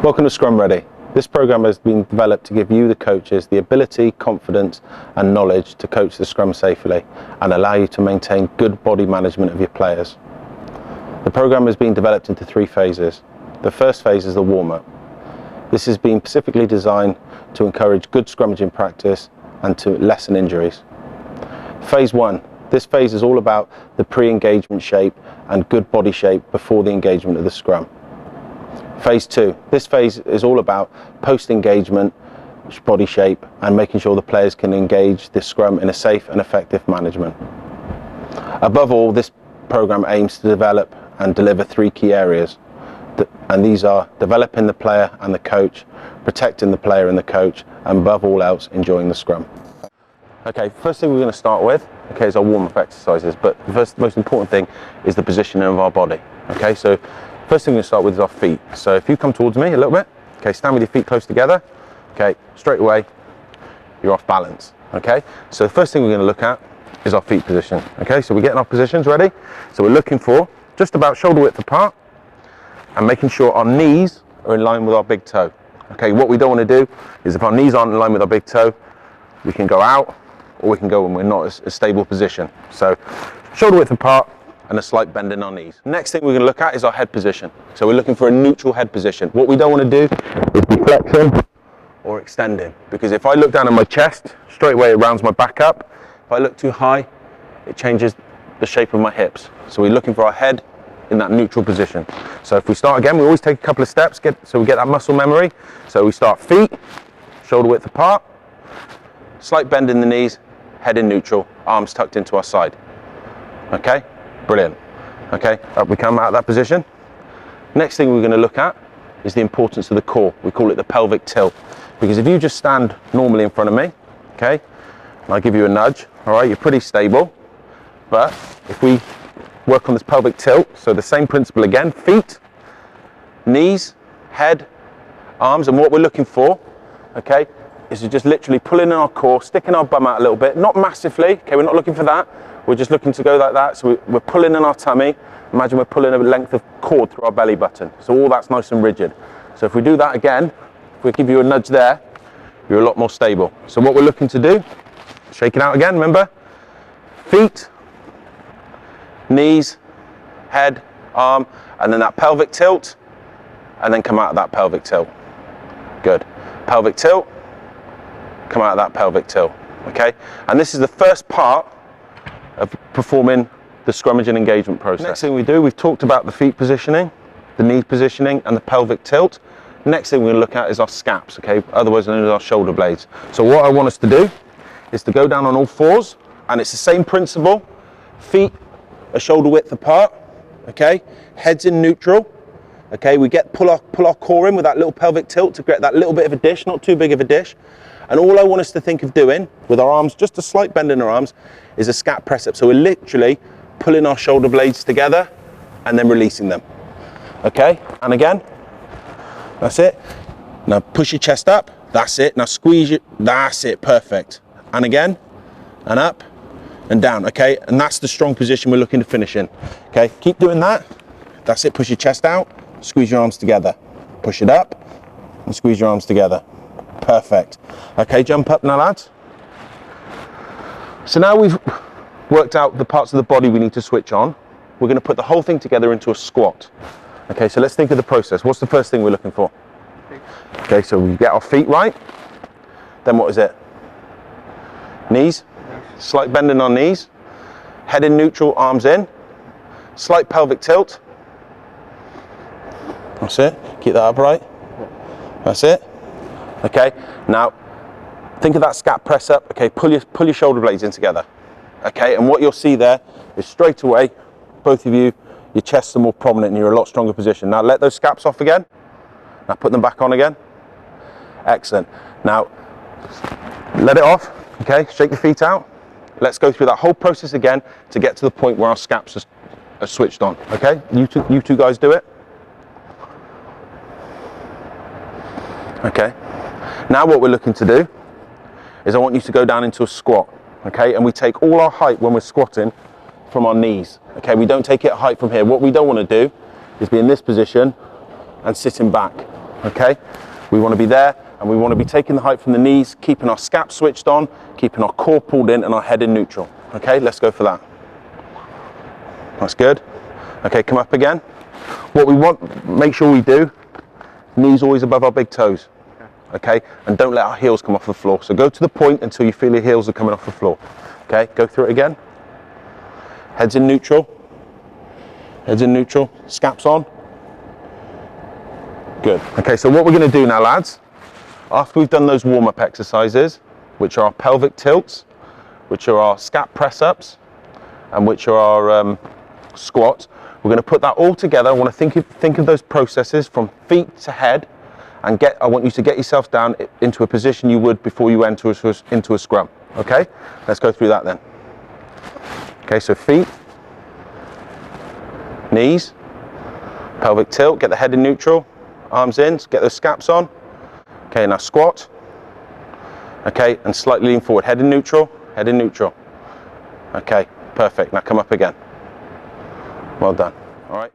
Welcome to Scrum Ready. This program has been developed to give you, the coaches, the ability, confidence and knowledge to coach the Scrum safely and allow you to maintain good body management of your players. The program has been developed into 3 phases. The first phase is the warm-up. This has been specifically designed to encourage good scrummaging practice and to lessen injuries. Phase 1. This phase is all about the pre-engagement shape and good body shape before the engagement of the scrum. Phase 2. This phase is all about post-engagement body shape and making sure the players can engage the scrum in a safe and effective management. Above all, this program aims to develop and deliver 3 key areas, and these are developing the player and the coach, protecting the player and the coach, and above all else, enjoying the scrum. Okay, first thing we're going to start with, is our warm-up exercises, but the most important thing is the positioning of our body. Okay, so first thing we're going to start with is our feet. So if you come towards me a little bit, stand with your feet close together, straight away, you're off balance. Okay, so the first thing we're going to look at is our feet position. Okay, so we're getting our positions ready. So we're looking for just about shoulder width apart and making sure our knees are in line with our big toe. Okay, what we don't want to do is if our knees aren't in line with our big toe, we can go out or we can go when we're not a stable position. So shoulder width apart and a slight bend in our knees. Next thing we're going to look at is our head position. So we're looking for a neutral head position. What we don't want to do is be flexing or extending, because if I look down at my chest, straight away it rounds my back up. If I look too high, it changes the shape of my hips. So we're looking for our head in that neutral position. So if we start again, we always take a couple of steps so we get that muscle memory. So we start feet, shoulder width apart, slight bend in the knees, head in neutral, arms tucked into our side. Okay, brilliant. Okay, up we come out of that position. Next thing we're going to look at is the importance of the core. We call it the pelvic tilt, because if you just stand normally in front of me, and I give you a nudge, all right, you're pretty stable. But if we work on this pelvic tilt, so the same principle again, feet, knees, head, arms, and what we're looking for, is to just literally pull in our core, sticking our bum out a little bit, not massively, we're not looking for that, we're just looking to go like that, so we're pulling in our tummy. Imagine we're pulling a length of cord through our belly button, so all that's nice and rigid. So if we do that again, if we give you a nudge there, you're a lot more stable. So what we're looking to do, shake it out again, remember, feet, knees, head, arm, and then that pelvic tilt, and then come out of that pelvic tilt. Good. Pelvic tilt, come out of that pelvic tilt. Okay? And this is the first part of performing the scrummage and engagement process. Next thing we do, we've talked about the feet positioning, the knee positioning, and the pelvic tilt. Next thing we're going to look at is our scaps, otherwise known as our shoulder blades. So what I want us to do is to go down on all fours, and it's the same principle. Feet a shoulder width apart, heads in neutral, we pull our core in with that little pelvic tilt to get that little bit of a dish, not too big of a dish. And all I want us to think of doing with our arms, just a slight bend in our arms, is a scap press up. So we're literally pulling our shoulder blades together and then releasing them. And again, that's it. Now push your chest up, that's it. Now squeeze it, that's it, perfect. And again, and up and down, and that's the strong position we're looking to finish in. Keep doing that, that's it. Push your chest out, squeeze your arms together, push it up and squeeze your arms together. Perfect. Jump up now, lads. So now we've worked out the parts of the body we need to switch on. We're going to put the whole thing together into a squat. So let's think of the process. What's the first thing we're looking for? So we get our feet right. Then what is it? Knees. Slight bend in our knees. Head in neutral, arms in. Slight pelvic tilt. That's it. Keep that upright. That's it. Now think of that scap press up. Pull your shoulder blades in together. And what you'll see there is straight away, both of you, your chests are more prominent and you're in a lot stronger position. Now let those scaps off again. Now put them back on again. Excellent. Now let it off. Shake the feet out. Let's go through that whole process again to get to the point where our scaps are switched on. You two guys do it. Now what we're looking to do is I want you to go down into a squat. And we take all our height when we're squatting from our knees. Okay, we don't take it height from here. What we don't want to do is be in this position and sitting back. okay? We want to be there, and we want to be taking the height from the knees, keeping our scap switched on, keeping our core pulled in and our head in neutral. Okay, let's go for that. That's good. Okay, come up again. What we want, make sure we do, knees always above our big toes. Okay, and don't let our heels come off the floor. So go to the point until you feel your heels are coming off the floor. Okay, go through it again. Heads in neutral. Heads in neutral. Scaps on. Good. Okay, so what we're going to do now, lads, after we've done those warm-up exercises, which are our pelvic tilts, which are our scap press-ups, and which are our squats, we're going to put that all together. I want to think of those processes from feet to head, and I want you to get yourself down into a position you would before you went into a scrum. Okay? Let's go through that then. Okay, so feet, knees, pelvic tilt, get the head in neutral, arms in, get those scaps on. Okay, now squat. Okay, and slightly lean forward, head in neutral, head in neutral. Okay, perfect. Now come up again. Well done. All right.